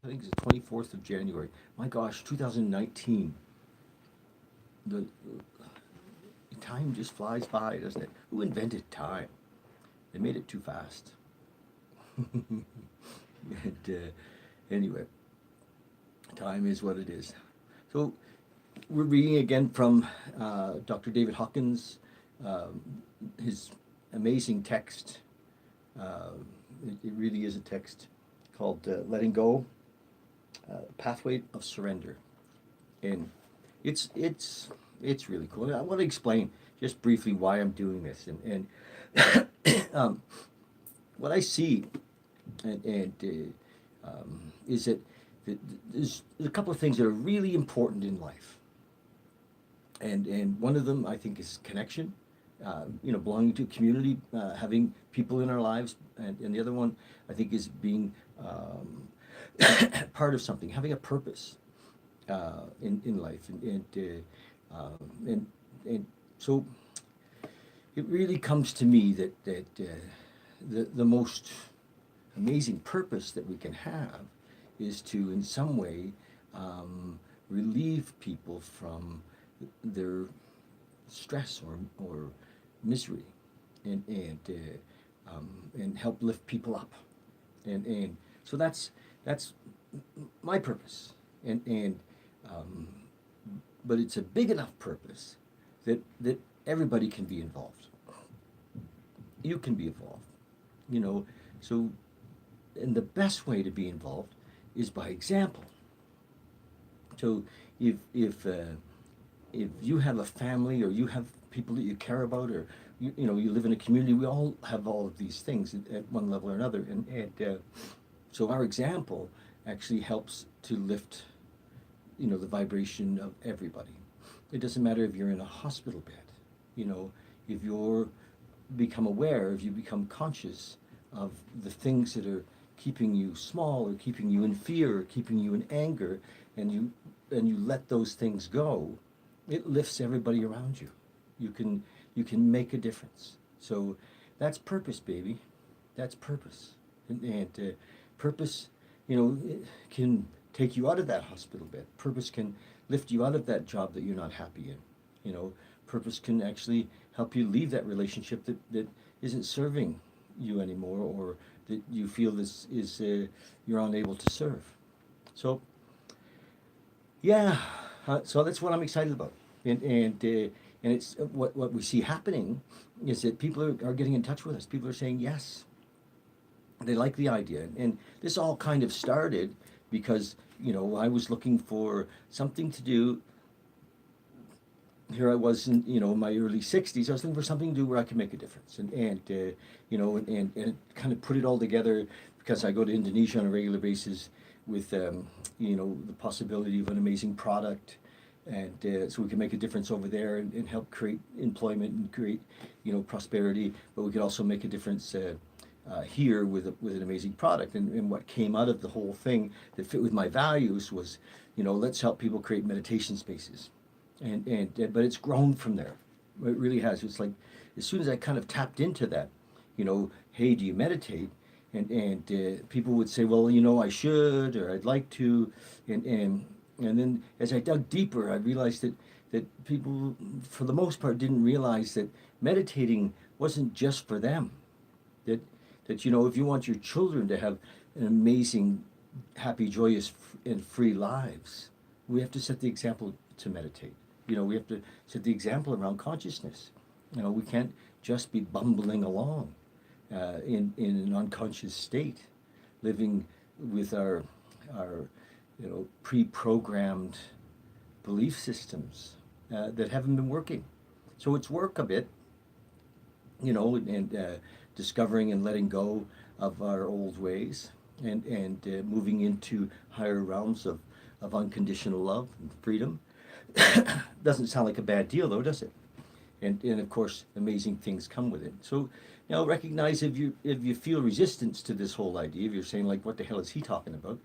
I think it's the 24th of January. My gosh, 2019. The time just flies by, doesn't it? Who invented time? They made it too fast. and, anyway, time is what it is. So we're reading again from Dr. David Hawkins, um, his amazing text. Uh, it really is a text called "Letting Go: Pathway of Surrender," and it's it's really cool. I want to explain just briefly why I'm doing this, and what I see, and is that there's a couple of things that are really important in life, and one of them I think is connection. Belonging to a community, having people in our lives, and the other one I think is being part of something, having a purpose in life, and so it really comes to me that the most amazing purpose that we can have is to, in some way, relieve people from their stress or misery, and help lift people up, and so that's my purpose, and um, but it's a big enough purpose that everybody can be involved. You can be involved, you know. So, and the best way to be involved is by example. So, if you have a family, or you have people that you care about, or you live in a community, we all have all of these things at one level or another, and so our example actually helps to lift the vibration of everybody. It doesn't matter if you're in a hospital bed, you know, if you're become aware, if you become conscious of the things that are keeping you small, or keeping you in fear, or keeping you in anger, and you let those things go, it lifts everybody around you. You can make a difference. So that's purpose, baby. That's purpose, and purpose, can take you out of that hospital bed. Purpose can lift you out of that job that you're not happy in. Purpose can actually help you leave that relationship that isn't serving you anymore, or that you feel this is you're unable to serve. So yeah, so that's what I'm excited about, and it's what we see happening is that people are getting in touch with us. People are saying yes, they like the idea, and this all kind of started because I was looking for something to do. Here I was in my early 60s. I was looking for something to do where I could make a difference, and kind of put it all together, because I go to Indonesia on a regular basis with the possibility of an amazing product, and so we can make a difference over there, and help create employment and create prosperity, but we could also make a difference here with an amazing product. And what came out of the whole thing that fit with my values was, let's help people create meditation spaces, and but it's grown from there. It really has. It's like, as soon as I kind of tapped into that, hey, do you meditate? And people would say, well, I should, or I'd like to, and then as I dug deeper, I realized that people, for the most part, didn't realize that meditating wasn't just for them. That if you want your children to have an amazing, happy, joyous, and free lives, we have to set the example to meditate. We have to set the example around consciousness. We can't just be bumbling along in an unconscious state, living with our pre-programmed belief systems that haven't been working. So it's work a bit, and discovering and letting go of our old ways, and moving into higher realms of unconditional love and freedom. Doesn't sound like a bad deal, though, does it? And of course, amazing things come with it. So now recognize, if you feel resistance to this whole idea, if you're saying, like, what the hell is he talking about?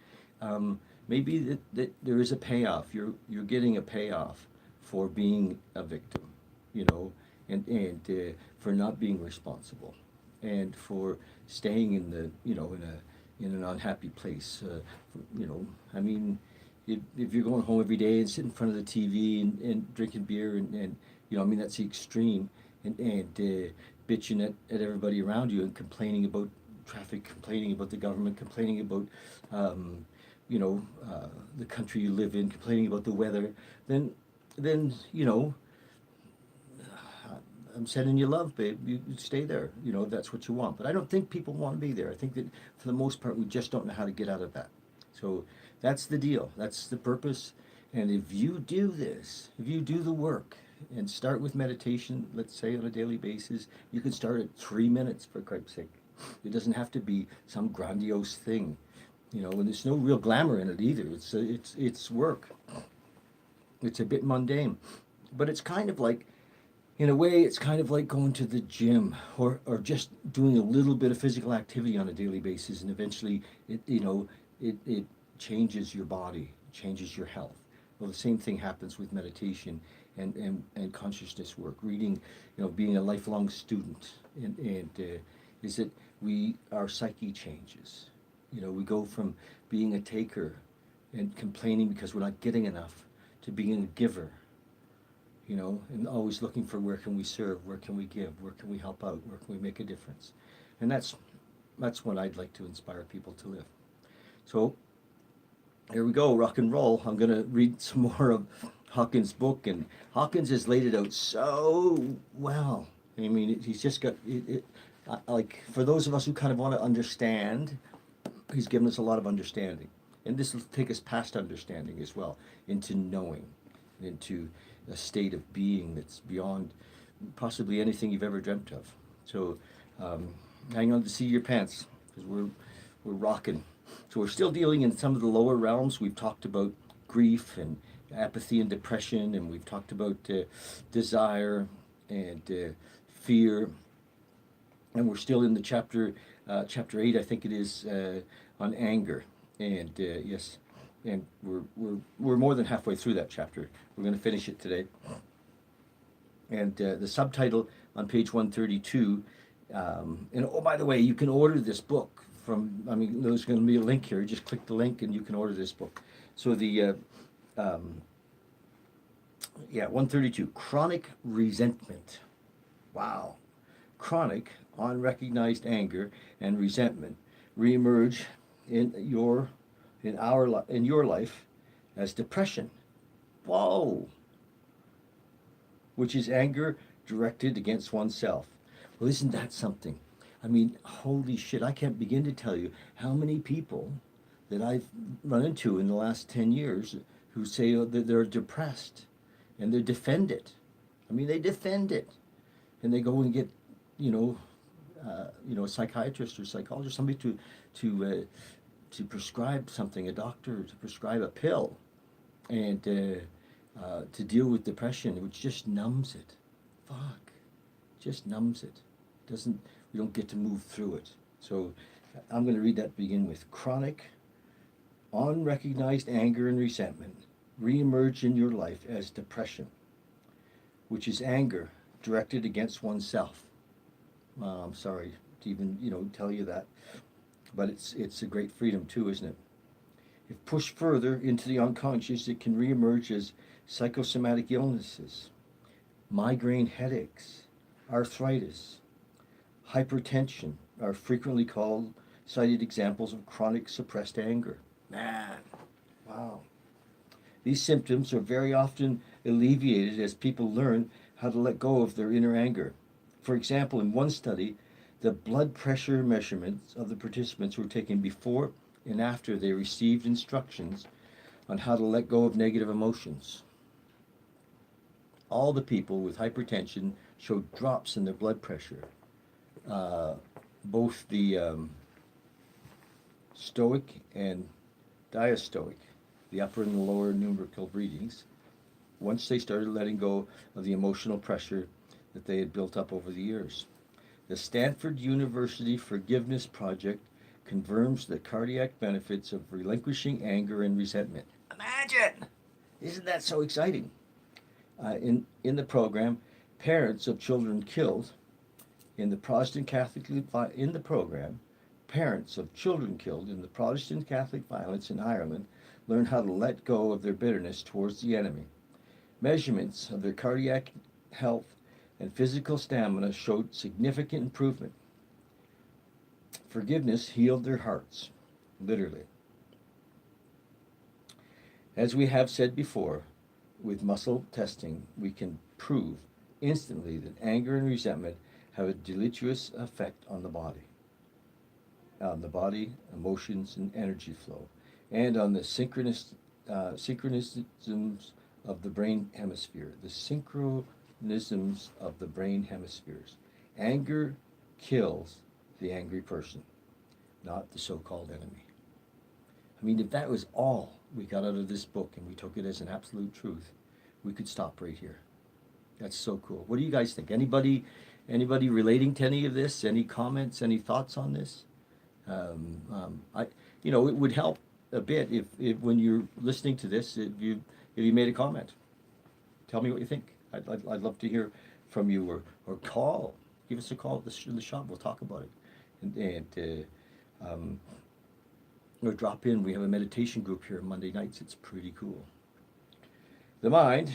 Maybe that there is a payoff. You're getting a payoff for being a victim, and for not being responsible, and for staying in in an unhappy place. You know, I mean, if you're going home every day and sitting in front of the TV and drinking beer and you know, I mean, that's the extreme, and bitching at everybody around you and complaining about traffic, complaining about the government, complaining about um, you know, the country you live in, complaining about the weather, then you know, I'm sending you love, babe. You stay there. You know, that's what you want. But I don't think people want to be there. I think that for the most part, we just don't know how to get out of that. So that's the deal. That's the purpose. And if you do this, if you do the work and start with meditation, let's say on a daily basis, you can start at 3 minutes for Christ's sake. It doesn't have to be some grandiose thing, you know. And there's no real glamour in it either. It's work. It's a bit mundane, but it's kind of like, in a way, it's kind of like going to the gym or just doing a little bit of physical activity on a daily basis, and eventually it changes your body, changes your health. Well, the same thing happens with meditation and consciousness work, reading, you know, being a lifelong student, and is that our psyche changes. You know, we go from being a taker and complaining because we're not getting enough to being a giver, you know, and always looking for where can we serve, where can we give, where can we help out, where can we make a difference. And that's what I'd like to inspire people to live. So here we go, rock and roll. I'm going to read some more of Hawkins' book, and Hawkins has laid it out so well. I mean, he's just got like, for those of us who kind of want to understand, he's given us a lot of understanding. And this will take us past understanding as well, into knowing, into a state of being that's beyond possibly anything you've ever dreamt of. So hang on to see your pants, because we're rocking. So we're still dealing in some of the lower realms. We've talked about grief and apathy and depression, and we've talked about desire and fear, and we're still in the chapter 8, I think it is, on anger. And yes, and we're more than halfway through that chapter. We're going to finish it today. And the subtitle on page 132, and oh, by the way, you can order this book from, I mean, there's going to be a link here. Just click the link and you can order this book. So the 132, Chronic Resentment. Wow. Chronic, unrecognized anger and resentment reemerge in your life as depression. Whoa. Which is anger directed against oneself. Well, isn't that something? I mean, holy shit, I can't begin to tell you how many people that I've run into in the last 10 years who say that they're depressed, and they defend it. I mean, they defend it. And they go and get, a psychiatrist or psychologist, somebody to prescribe something, a doctor to prescribe a pill, and to deal with depression, which just numbs it. Fuck, just numbs it. We don't get to move through it. So I'm going to read that to begin with. Chronic, unrecognized anger and resentment reemerge in your life as depression, which is anger directed against oneself. I'm sorry to even tell you that, but it's a great freedom too, isn't it? If pushed further into the unconscious, it can reemerge as psychosomatic illnesses, migraine headaches, arthritis, hypertension are frequently cited examples of chronic suppressed anger. Man, wow. These symptoms are very often alleviated as people learn how to let go of their inner anger. For example, in one study, the blood pressure measurements of the participants were taken before and after they received instructions on how to let go of negative emotions. All the people with hypertension showed drops in their blood pressure. Both the stoic and diastolic, the upper and the lower numerical readings, once they started letting go of the emotional pressure that they had built up over the years. The Stanford University Forgiveness Project confirms the cardiac benefits of relinquishing anger and resentment. Imagine! Isn't that so exciting? In the program, parents of children killed in the Protestant Catholic parents of children killed in the Protestant Catholic violence in Ireland learned how to let go of their bitterness towards the enemy. Measurements of their cardiac health and physical stamina showed significant improvement. Forgiveness healed their hearts, literally. As we have said before, with muscle testing, we can prove instantly that anger and resentment have a deleterious effect on the body, emotions, and energy flow, and on the synchronisms of the brain hemisphere. The synchronisms of the brain hemispheres. Anger kills the angry person, not the so-called enemy. I mean, if that was all we got out of this book and we took it as an absolute truth, we could stop right here. That's so cool. What do you guys think? Anybody relating to any of this? Any comments? Any thoughts on this? It would help a bit if when you're listening to this, if you made a comment. Tell me what you think. I'd love to hear from you, or call. Give us a call in the shop. We'll talk about it. Or drop in. We have a meditation group here Monday nights. It's pretty cool. The mind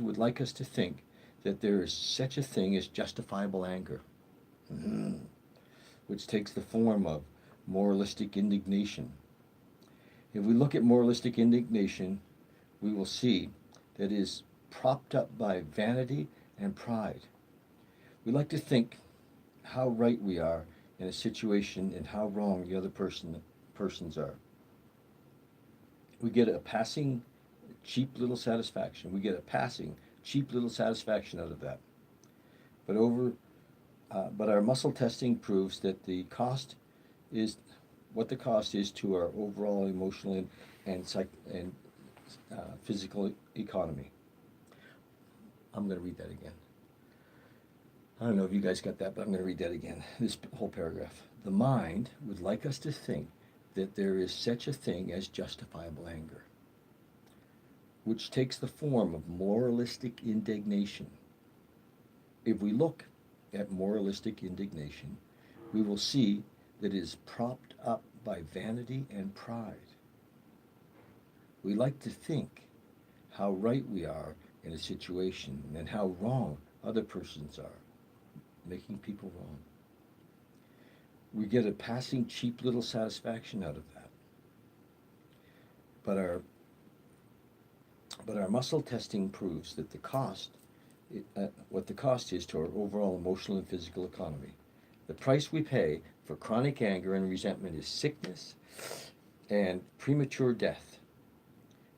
would like us to think that there is such a thing as justifiable anger, which takes the form of moralistic indignation. If we look at moralistic indignation, we will see that it is propped up by vanity and pride. We like to think how right we are in a situation and how wrong the other persons are. We get a passing cheap little satisfaction. We get a passing cheap little satisfaction out of that. But our muscle testing proves that the cost is what the cost is to our overall emotional and physical economy. I'm going to read that again. I don't know if you guys got that, but I'm going to read that again. This whole paragraph. The mind would like us to think that there is such a thing as justifiable anger, which takes the form of moralistic indignation. If we look at moralistic indignation, we will see that it is propped up by vanity and pride. We like to think how right we are in a situation and how wrong other persons are, making people wrong. We get a passing cheap little satisfaction out of that. But our muscle testing proves that what the cost is to our overall emotional and physical economy. The price we pay for chronic anger and resentment is sickness and premature death.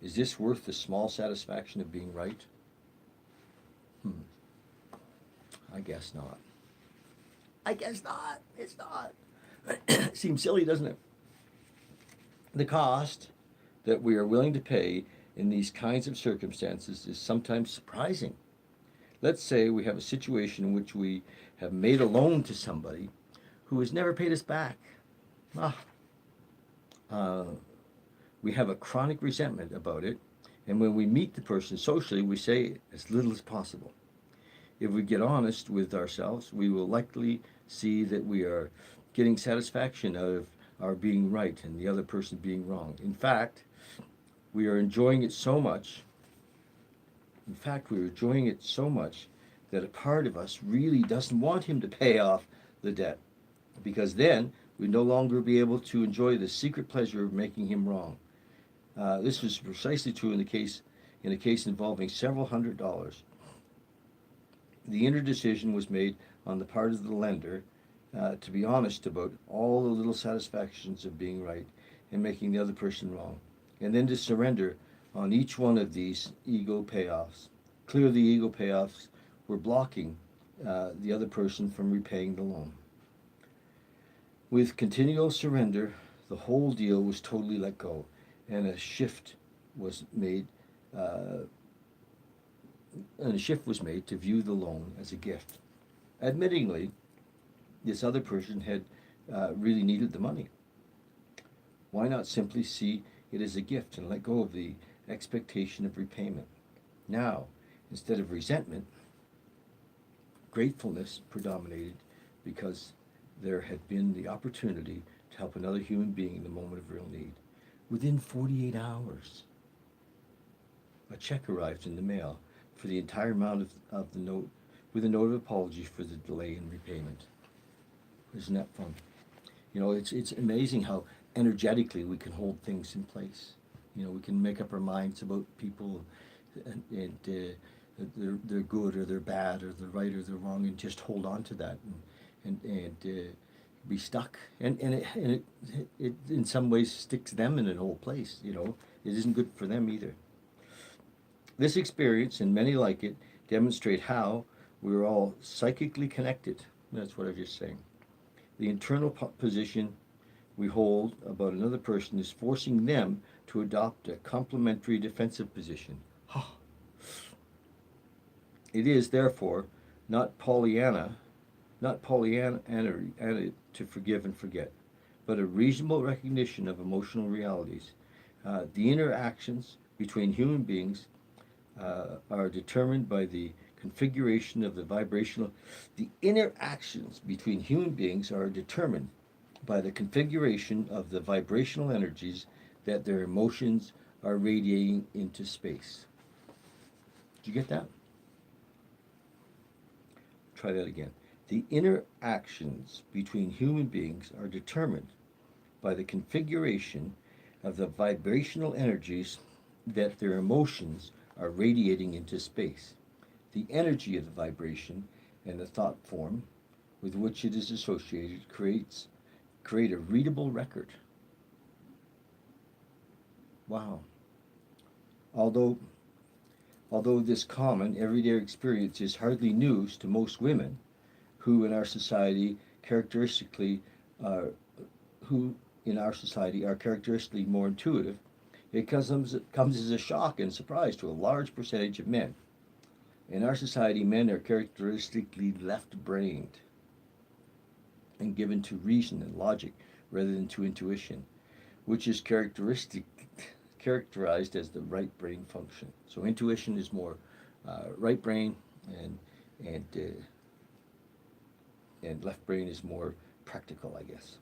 Is this worth the small satisfaction of being right? I guess not. I guess not. It's not. Seems silly, doesn't it? The cost that we are willing to pay in these kinds of circumstances is sometimes surprising. Let's say we have a situation in which we have made a loan to somebody who has never paid us back. We have a chronic resentment about it, and when we meet the person socially, we say as little as possible. If we get honest with ourselves, we will likely see that we are getting satisfaction out of our being right and the other person being wrong. In fact, we are enjoying it so much. That a part of us really doesn't want him to pay off the debt, because then we'd no longer be able to enjoy the secret pleasure of making him wrong. This was precisely true in a case involving several $100s. The inner decision was made on the part of the lender to be honest about all the little satisfactions of being right and making the other person wrong, and then to surrender on each one of these ego payoffs. Clear the ego payoffs were blocking the other person from repaying the loan. With continual surrender, the whole deal was totally let go, and a shift was made. To view the loan as a gift. Admittingly, this other person had really needed the money. Why not simply see it as a gift and let go of the expectation of repayment? Now, instead of resentment, gratefulness predominated, because there had been the opportunity to help another human being in the moment of real need. Within 48 hours, a check arrived in the mail for the entire amount of the note, with a note of apology for the delay in repayment. Isn't that fun? It's amazing how energetically we can hold things in place. We can make up our minds about people, and they're good or they're bad or they're right or they're wrong, and just hold on to that and be stuck. And it in some ways sticks them in an old place. It isn't good for them either. This experience and many like it demonstrate how we're all psychically connected. That's what I was just saying. The internal position we hold about another person is forcing them to adopt a complementary defensive position. It is, therefore, not Pollyanna to forgive and forget, but a reasonable recognition of emotional realities. The interactions between human beings are determined by the configuration of the vibrational. The interactions between human beings are determined by the configuration of the vibrational energies that their emotions are radiating into space. Did you get that? Try that again. The interactions between human beings are determined by the configuration of the vibrational energies that their emotions are radiating into space. The energy of the vibration and the thought form with which it is associated create a readable record. Wow. Although this common everyday experience is hardly news to most women, who in our society are characteristically more intuitive, it comes as a shock and surprise to a large percentage of men. In our society, men are characteristically left-brained and given to reason and logic rather than to intuition, which is characterized as the right brain function. So intuition is more right brain, and left brain is more practical, I guess.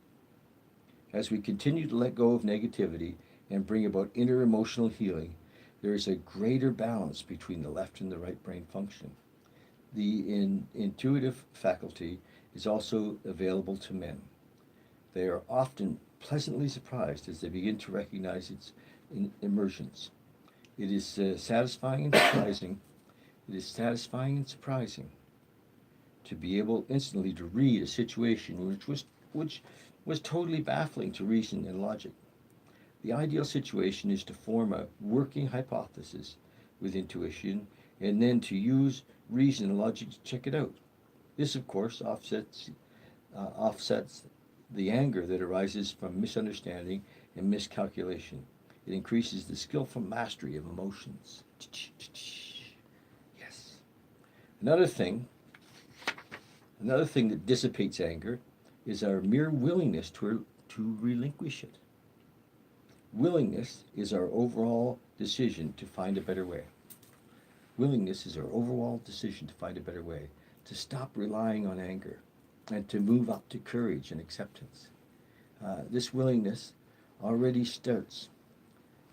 As we continue to let go of negativity and bring about inner emotional healing, there is a greater balance between the left and the right brain function. The intuitive faculty is also available to men. They are often pleasantly surprised as they begin to recognize its emergence. It is satisfying and surprising. It is satisfying and surprising to be able instantly to read a situation which was totally baffling to reason and logic. The ideal situation is to form a working hypothesis with intuition and then to use reason and logic to check it out. This, of course, offsets the anger that arises from misunderstanding and miscalculation. It increases the skillful mastery of emotions. Yes. Another thing that dissipates anger is our mere willingness to relinquish it. Willingness is our overall decision to find a better way. Willingness is our overall decision to find a better way, to stop relying on anger, and to move up to courage and acceptance. This willingness already starts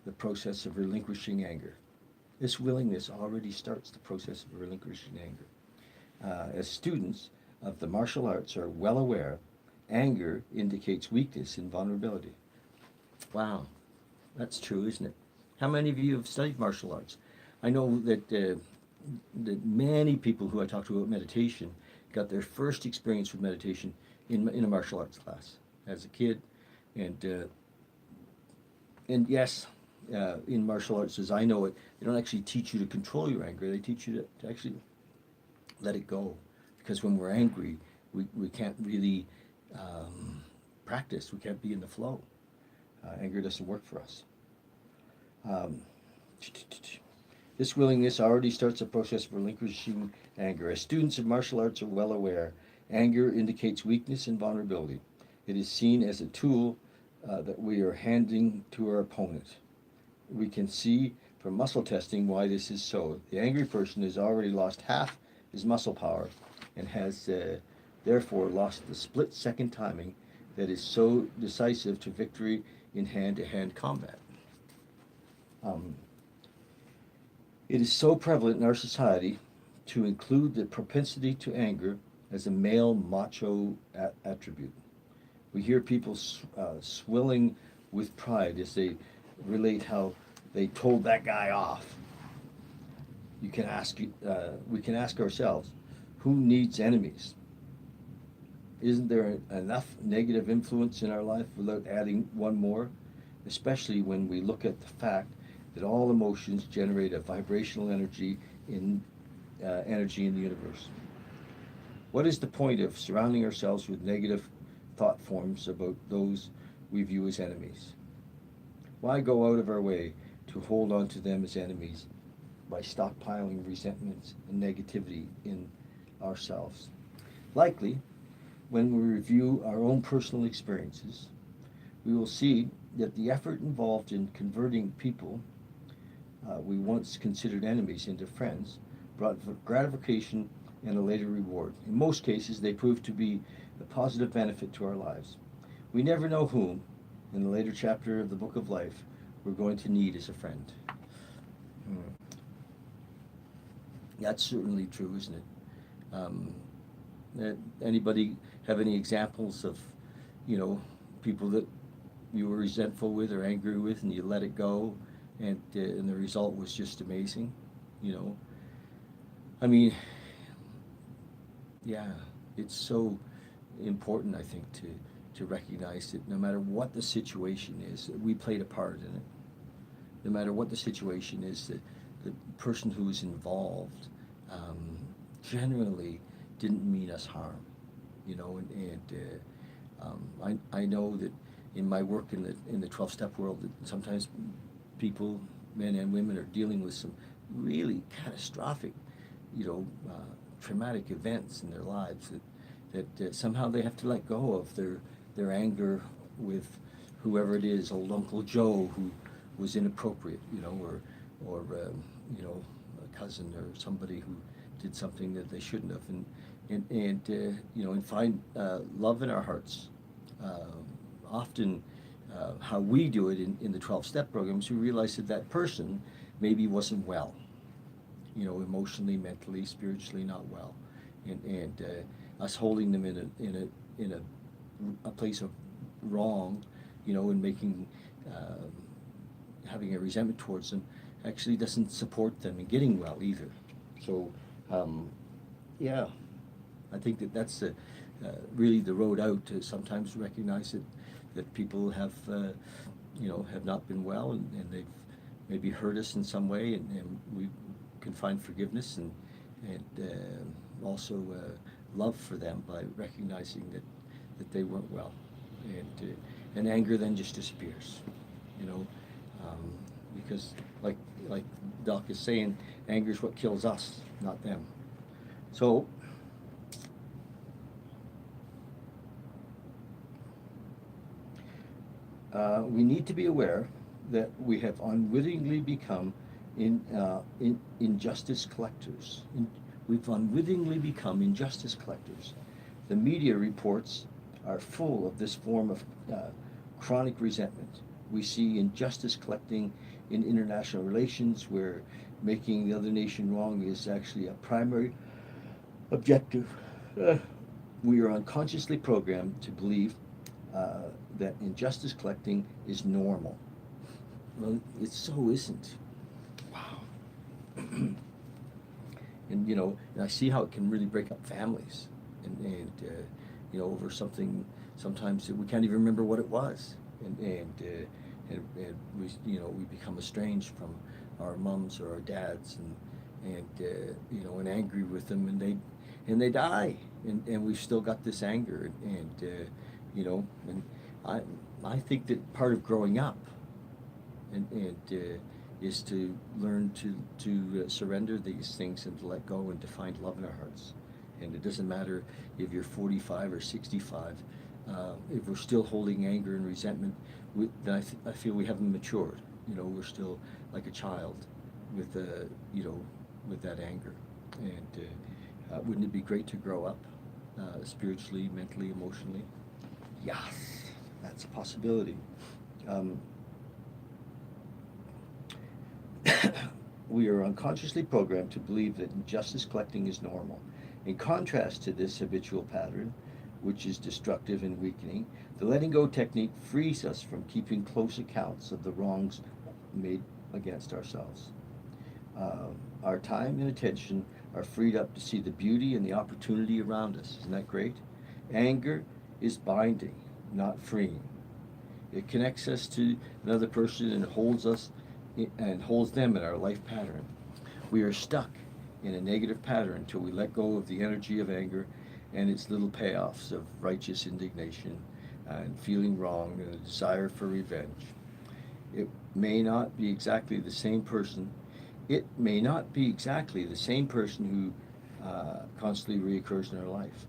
the process of relinquishing anger. This willingness already starts the process of relinquishing anger. As students of the martial arts are well aware, anger indicates weakness and vulnerability. Wow, that's true, isn't it? How many of you have studied martial arts? I know that many people who I talk to about meditation got their first experience with meditation in a martial arts class as a kid, and yes, in martial arts, as I know it, they don't actually teach you to control your anger. They teach you to actually let it go, because when we're angry, we can't really practice. We can't be in the flow. Anger doesn't work for us. This willingness already starts the process of relinquishing anger. As students of martial arts are well aware, anger indicates weakness and vulnerability. It is seen as a tool that we are handing to our opponent. We can see from muscle testing why this is so. The angry person has already lost half his muscle power and has therefore lost the split-second timing that is so decisive to victory in hand-to-hand combat. Um, it is so prevalent in our society to include the propensity to anger as a male macho attribute. We hear people swilling with pride as they relate how they told that guy off. We can ask ourselves, who needs enemies? Isn't there enough negative influence in our life without adding one more? Especially when we look at the fact that all emotions generate a vibrational energy in the universe. What is the point of surrounding ourselves with negative thought forms about those we view as enemies? Why go out of our way to hold on to them as enemies by stockpiling resentments and negativity in ourselves? Likely, when we review our own personal experiences, we will see that the effort involved in converting people we once considered enemies into friends brought gratification and a later reward. In most cases, they proved to be a positive benefit to our lives. We never know whom, in the later chapter of the Book of Life, we're going to need as a friend. That's certainly true, isn't it? Anybody have any examples of, people that you were resentful with or angry with, and you let it go, and the result was just amazing? I mean, yeah, it's so important, I think, to recognize that no matter what the situation is, we played a part in it. No matter what the situation is, that the person who was involved generally didn't mean us harm, I know that in my work in the 12-step world, that sometimes people, men and women, are dealing with some really catastrophic, traumatic events in their lives that somehow they have to let go of their anger with whoever it is, old Uncle Joe who was inappropriate, or a cousin or somebody who did something that they shouldn't have, and find love in our hearts. Often, how we do it in the 12-step programs, we realize that person maybe wasn't well, emotionally, mentally, spiritually not well, and us holding them in a place of wrong, and making having a resentment towards them actually doesn't support them in getting well either. So, yeah, I think that's really the road out, to sometimes recognize that people have not been well, and they've maybe hurt us in some way, and we can find forgiveness and also love for them by recognizing that they weren't well, and anger then just disappears, because like Doc is saying, anger is what kills us, not them. So we need to be aware that we have unwittingly become injustice collectors. We've unwittingly become injustice collectors. The media reports are full of this form of chronic resentment. We see injustice collecting in international relations, where making the other nation wrong is actually a primary objective. We are unconsciously programmed to believe that injustice collecting is normal. Well, it so isn't. Wow. And I see how it can really break up families, and over something sometimes that we can't even remember what it was, and we become estranged from our mums or our dads, and angry with them, and they die, and we've still got this anger, and I think that part of growing up is to learn to surrender these things and to let go and to find love in our hearts. And it doesn't matter if you're 45 or 65. If we're still holding anger and resentment, then I feel we haven't matured. We're still like a child with with that anger. And wouldn't it be great to grow up spiritually, mentally, emotionally. Yes, that's a possibility. Um, we are unconsciously programmed to believe that injustice collecting is normal. In contrast to this habitual pattern, which is destructive and weakening, the letting go technique frees us from keeping close accounts of the wrongs made against ourselves. Our time and attention are freed up to see the beauty and the opportunity around us. Isn't that great? Anger is binding, not freeing. It connects us to another person and holds them in our life pattern. We are stuck in a negative pattern until we let go of the energy of anger and its little payoffs of righteous indignation and feeling wrong and a desire for revenge. It may not be exactly the same person. It may not be exactly the same person who constantly reoccurs in our life.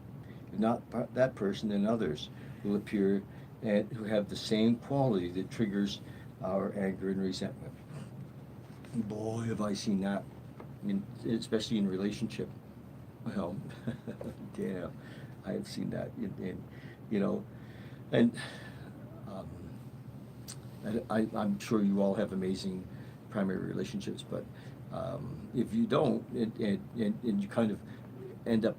If not that person, then others will appear and who have the same quality that triggers our anger and resentment. Boy, have I seen that, especially in relationship. Well, damn, I have seen that you know, and um, I'm sure you all have amazing primary relationships, but if you don't, and you kind of end up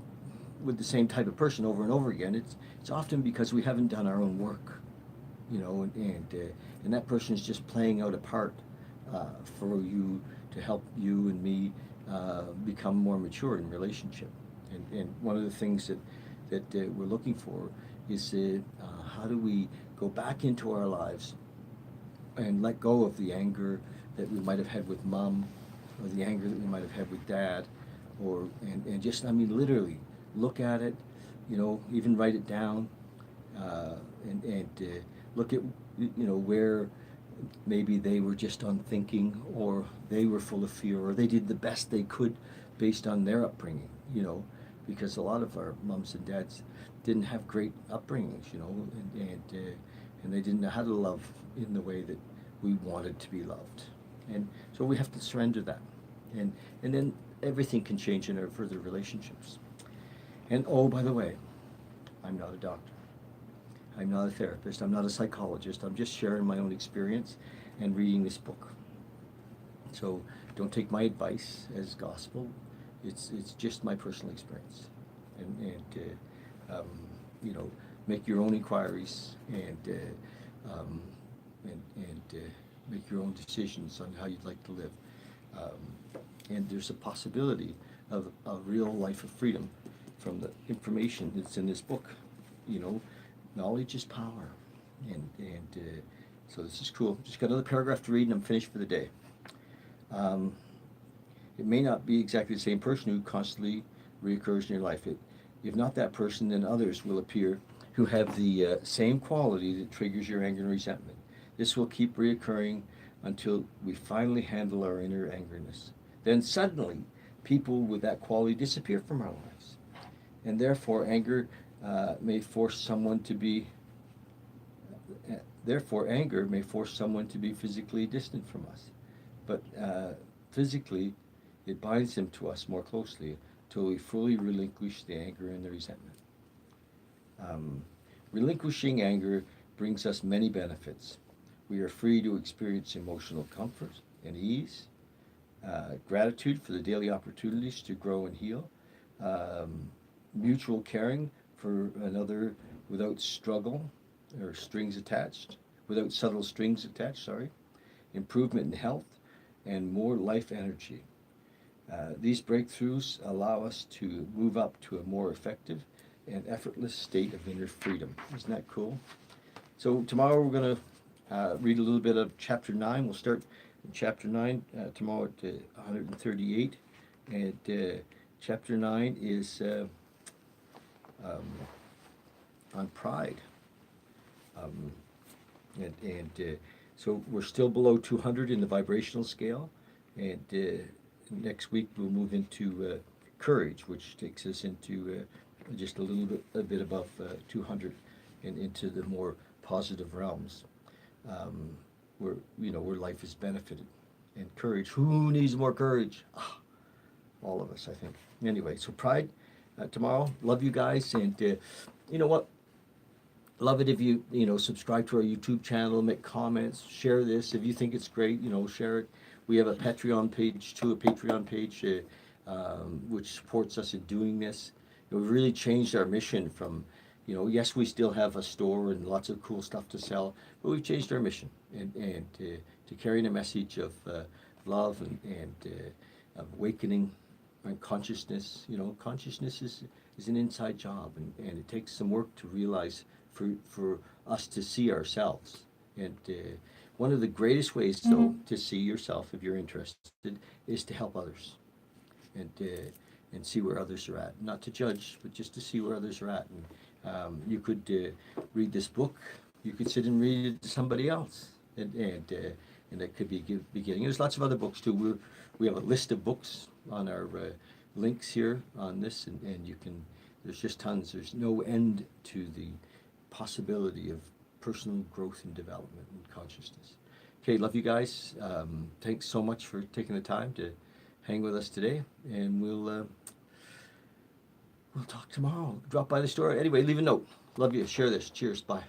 with the same type of person over and over again, it's often because we haven't done our own work, and that person is just playing out a part for you to help you and me become more mature in relationship. And one of the things that we're looking for is how do we go back into our lives and let go of the anger that we might have had with mom, or the anger that we might have had with dad, and just, I mean, literally look at it, even write it down, and look at where maybe they were just unthinking, or they were full of fear, or they did the best they could based on their upbringing, because a lot of our moms and dads didn't have great upbringings, and they didn't know how to love in the way that we wanted to be loved. And so we have to surrender that. And then everything can change in our further relationships. And oh, by the way, I'm not a doctor. I'm not a therapist. I'm not a psychologist. I'm just sharing my own experience and reading this book. So don't take my advice as gospel. It's just my personal experience. And make your own inquiries um, and make your own decisions on how you'd like to live. And there's a possibility of a real life of freedom from the information that's in this book. Knowledge is power. And so this is cool. Just got another paragraph to read and I'm finished for the day. It may not be exactly the same person who constantly reoccurs in your life. If not that person, then others will appear who have the same quality that triggers your anger and resentment. This will keep reoccurring until we finally handle our inner angerness. Then suddenly, people with that quality disappear from our lives. And therefore, anger may force someone to be physically distant from us. But physically, it binds them to us more closely until we fully relinquish the anger and the resentment. Relinquishing anger brings us many benefits. We are free to experience emotional comfort and ease, gratitude for the daily opportunities to grow and heal, mutual caring for another without struggle or without subtle strings attached, improvement in health, and more life energy. These breakthroughs allow us to move up to a more effective and effortless state of inner freedom. Isn't that cool? So tomorrow we're going to read a little bit of Chapter 9. We'll start in Chapter 9 tomorrow at 138. And Chapter 9 is on pride. So we're still below 200 in the vibrational scale. And next week we'll move into courage, which takes us into just a bit above 200 and into the more positive realms, where life is benefited. And courage, who needs more courage? All of us, I think. Anyway, so pride tomorrow. Love you guys, and you know what? Love it if you subscribe to our YouTube channel, make comments, share this if you think it's great. Share it. We have a Patreon page too, a Patreon page which supports us in doing this. We've really changed our mission from, yes, we still have a store and lots of cool stuff to sell, but we've changed our mission and to carrying a message of love and of awakening and consciousness. Consciousness is an inside job, and it takes some work to realize for us to see ourselves. And one of the greatest ways, though, to see yourself, if you're interested, is to help others and see where others are at. Not to judge, but just to see where others are at. And you could read this book. You could sit and read it to somebody else, and that could be a beginning. There's lots of other books too. We have a list of books on our links here on this, and you can. There's just tons. There's no end to the possibility of personal growth and development and consciousness. Okay, love you guys. Thanks so much for taking the time to hang with us today, and we'll talk tomorrow. Drop by the store. Anyway, leave a note. Love you. Share this. Cheers. Bye.